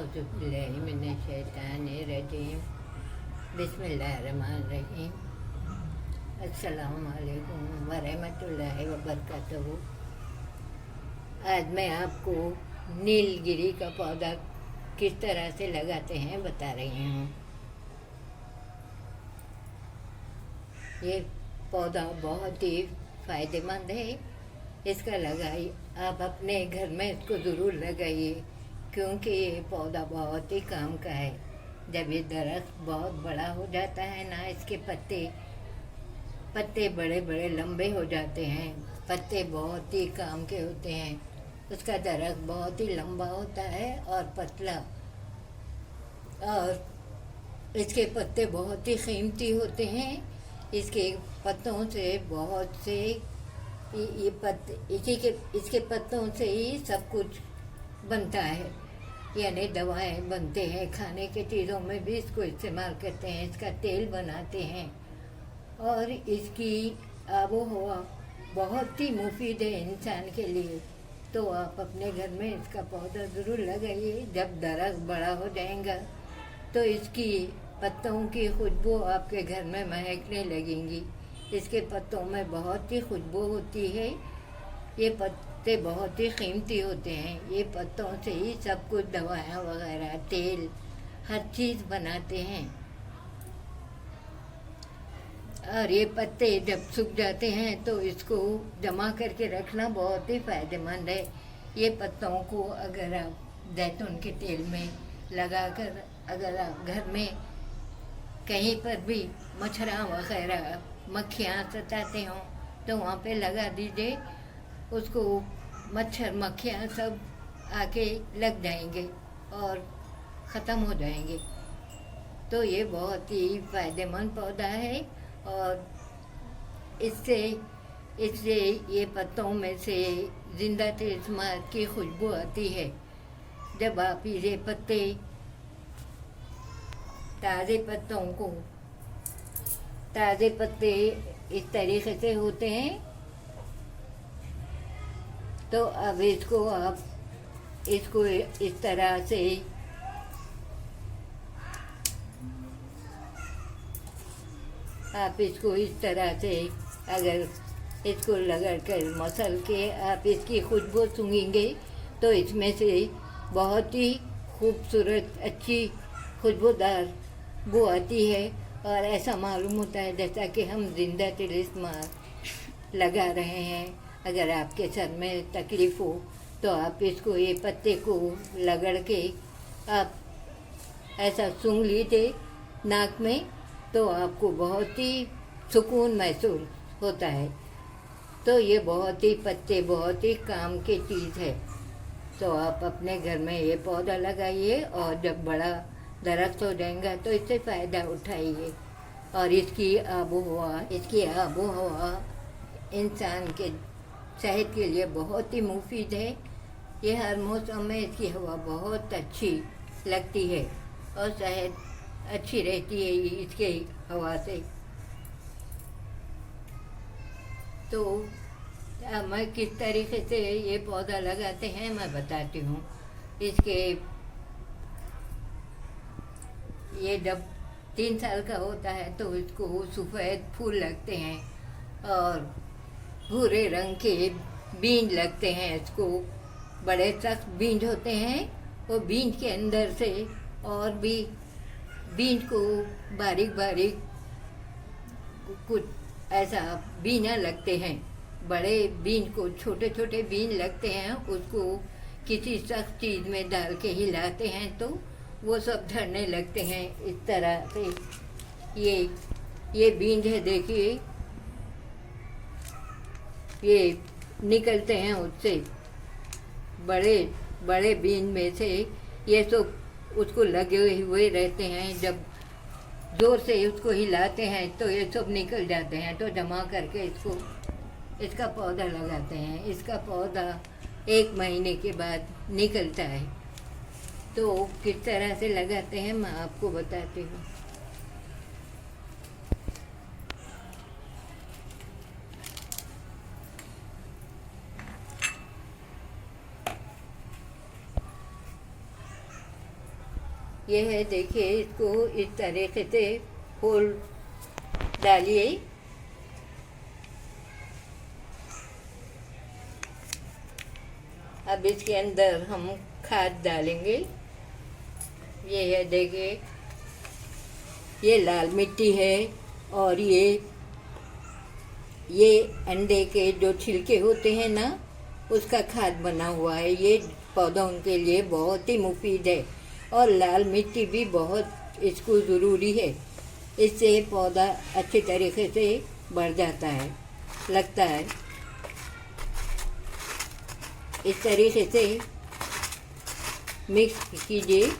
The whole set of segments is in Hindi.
औज़ुबिल्लाहिमिनश्शैतानिर्रजीम बिस्मिल्लाहिर्रहमानिर्रहीम अस्सलामुअलैकुम वरहमतुल्लाहि वबरकातुहू। आज मैं आपको नीलगिरी का पौधा किस तरह से लगाते हैं बता रही हूँ। ये पौधा बहुत ही फ़ायदेमंद है। इसका लगाइए, आप अपने घर में इसको ज़रूर लगाइए, क्योंकि ये पौधा बहुत ही काम का है। जब ये दरख्त बहुत बड़ा हो जाता है ना, इसके पत्ते बड़े बड़े लंबे हो जाते हैं, पत्ते बहुत ही काम के होते हैं। उसका दरख्त बहुत ही लंबा होता है और पतला, और इसके पत्ते बहुत ही कीमती होते हैं। इसके पत्तों से बहुत से इसके पत्तों से ही सब कुछ बनता है, यानी दवाएं बनते हैं, खाने के चीज़ों में भी इसको इस्तेमाल करते हैं, इसका तेल बनाते हैं। और इसकी आबो हवा बहुत ही मुफीद है इंसान के लिए। तो आप अपने घर में इसका पौधा ज़रूर लगाइए। जब दरख्त बड़ा हो जाएगा तो इसकी पत्तों की खुशबू आपके घर में महकने लगेंगी। इसके पत्तों में बहुत ही खुशबू होती है। ये पत्ते बहुत ही कीमती होते हैं। ये पत्तों से ही सब कुछ दवाएं वगैरह, तेल, हर चीज़ बनाते हैं। और ये पत्ते जब सूख जाते हैं तो इसको जमा करके रखना बहुत ही फ़ायदेमंद है। ये पत्तों को अगर आप जैतून के तेल में लगाकर, अगर आप घर में कहीं पर भी मच्छर वगैरह, मक्खियाँ सताते हों तो वहाँ पे लगा दीजिए। उसको मच्छर मक्खियाँ सब आके लग जाएंगे और ख़त्म हो जाएंगे। तो ये बहुत ही फ़ायदेमंद पौधा है। और इससे ये पत्तों में से जिंदा तिस्मार की खुशबू आती है। जब आप ये ताज़े पत्ते इस तरीके से होते हैं, तो अब इसको इस तरह से अगर इसको रगड़ कर मसल के आप इसकी खुशबू सूंघेंगे तो इसमें से बहुत ही खूबसूरत अच्छी खुशबूदार बू आती है। और ऐसा मालूम होता है जैसा कि हम जिंदा तिलिस्मार लगा रहे हैं। अगर आपके सर में तकलीफ़ हो तो आप ये पत्ते को रगड़ के आप ऐसा सूंघ लीजिए नाक में, तो आपको बहुत ही सुकून महसूस होता है। तो ये पत्ते बहुत ही काम की चीज़ है। तो आप अपने घर में ये पौधा लगाइए और जब बड़ा दरख्त हो जाएगा तो इससे फ़ायदा उठाइए। और इसकी आबो हवा इंसान के सेहत के लिए बहुत ही मुफीद है। ये हर मौसम में इसकी हवा बहुत अच्छी लगती है और सेहत अच्छी रहती है इसके हवा से। तो मैं किस तरीके से ये पौधा लगाते हैं मैं बताती हूँ। ये जब 3 साल का होता है तो इसको सफ़ेद फूल लगते हैं और भूरे रंग के बीज लगते हैं। इसको बड़े सख्त बीज होते हैं, वो बीज के अंदर से और भी बीज को बारीक बारीक कुछ ऐसा बीना लगते हैं। बड़े बीज को छोटे छोटे बीज लगते हैं, उसको किसी सख्त चीज़ में डाल के हिलाते हैं तो वो सब झड़ने लगते हैं। इस तरह से ये बीज है, देखिए ये निकलते हैं उससे, बड़े बड़े बीज में से ये सब उसको लगे हुए रहते हैं। जब जोर से उसको हिलाते हैं तो ये सब निकल जाते हैं, तो जमा करके इसका पौधा लगाते हैं। इसका पौधा 1 महीने के बाद निकलता है। तो किस तरह से लगाते हैं मैं आपको बताती हूँ। ये है, देखिए इसको इस तरीके से होल डालिए। अब इसके अंदर हम खाद डालेंगे। ये है, देखिए ये लाल मिट्टी है और ये अंडे के जो छिलके होते हैं ना, उसका खाद बना हुआ है। ये पौधों के लिए बहुत ही मुफीद है और लाल मिट्टी भी बहुत इसको ज़रूरी है। इससे पौधा अच्छे तरीके से बढ़ जाता है, लगता है। इस तरीके से मिक्स कीजिए।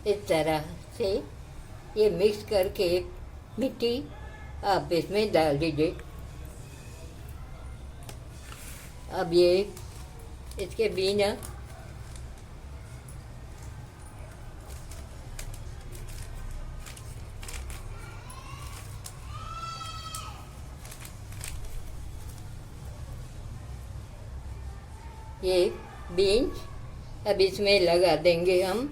इस तरह से ये मिक्स करके मिट्टी आप इसमें डाल दीजिए। अब ये इसके बीज अब इसमें लगा देंगे हम।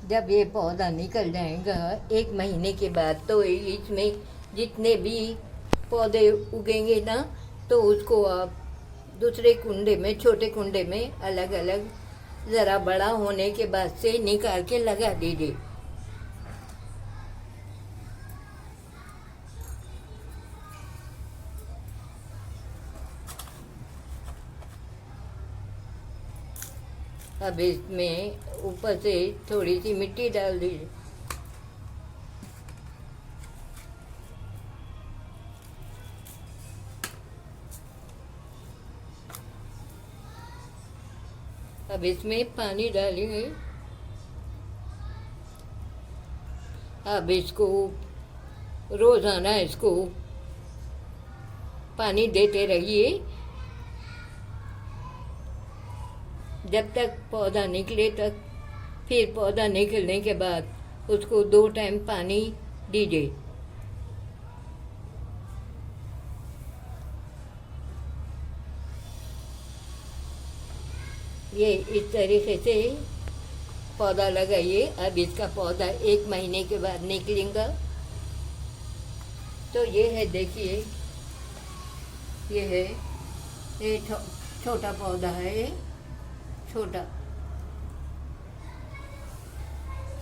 जब ये पौधा निकल जाएगा 1 महीने के बाद, तो इसमें जितने भी पौधे उगेंगे ना, तो उसको आप दूसरे कुंडे में, छोटे कुंडे में अलग अलग ज़रा बड़ा होने के बाद से निकाल के लगा दीजिए। अब इसमें ऊपर से थोड़ी सी मिट्टी डाल दीजिए। अब इसमें पानी डालेंगे। अब इसको रोज़ाना इसको पानी देते रहिए जब तक पौधा निकले तक। फिर पौधा निकलने के बाद उसको 2 टाइम पानी दीजिए। ये इस तरीके से पौधा लगाइए। अब इसका पौधा 1 महीने के बाद निकलेगा। तो ये है, देखिए ये है, ये छोटा पौधा है, ये छोटा।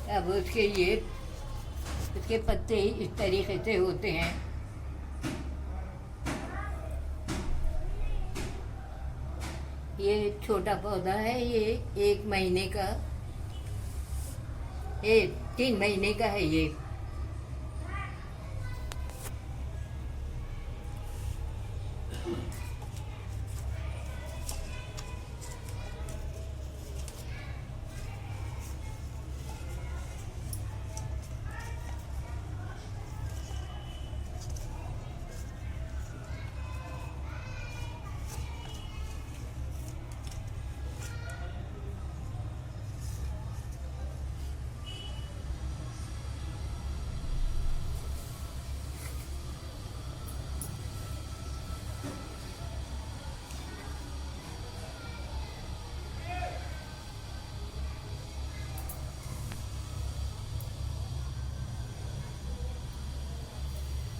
अब उसके पत्ते इस तरीके से होते हैं। ये छोटा पौधा है, ये 1 महीने का, ये 3 महीने का है ये।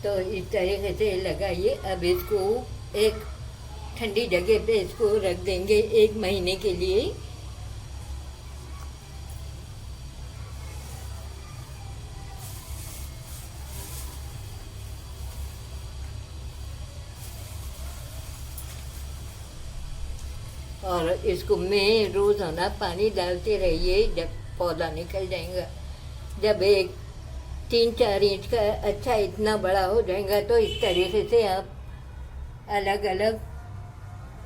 तो इस तरीके से लगाइए। अब इसको एक ठंडी जगह पे इसको रख देंगे 1 महीने के लिए। और इसको में रोजाना पानी डालते रहिए, जब पौधा निकल जाएगा। जब एक 3-4 इंच का अच्छा इतना बड़ा हो जाएगा तो इस तरीके से आप अलग अलग,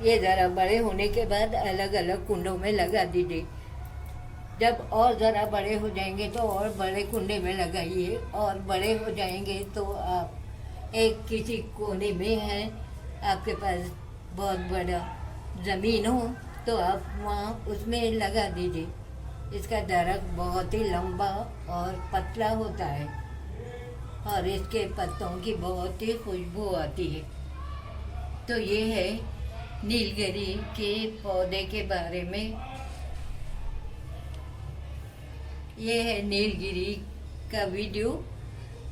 ये ज़रा बड़े होने के बाद अलग अलग कुंडों में लगा दीजिए। जब और ज़रा बड़े हो जाएंगे तो और बड़े कुंडे में लगाइए, और बड़े हो जाएंगे तो आप एक किसी कोने में है आपके पास बहुत बड़ा ज़मीन हो तो आप वहाँ उसमें लगा दीजिए। इसका दरख्त बहुत ही लंबा और पतला होता है और इसके पत्तों की बहुत ही खुशबू आती है। तो ये है नीलगिरी के पौधे के बारे में। ये है नीलगिरी का वीडियो।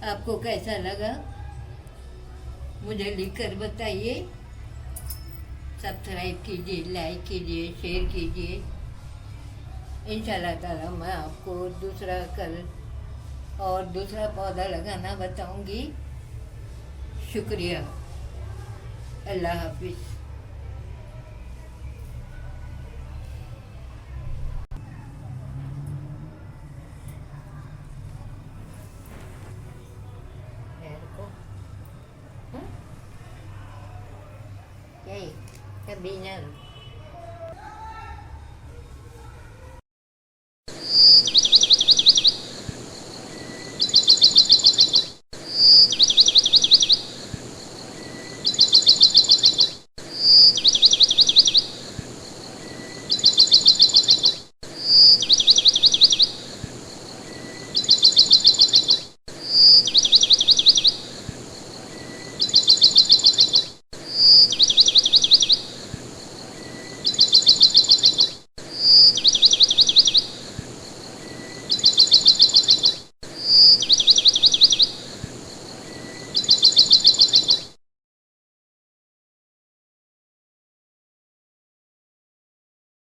आपको कैसा लगा मुझे लिखकर बताइए। सब्सक्राइब कीजिए, लाइक कीजिए, शेयर कीजिए। इंशाल्लाह ताला मैं आपको कल और दूसरा पौधा लगाना बताऊंगी। शुक्रिया। अल्लाह हाफिज़। Kami na.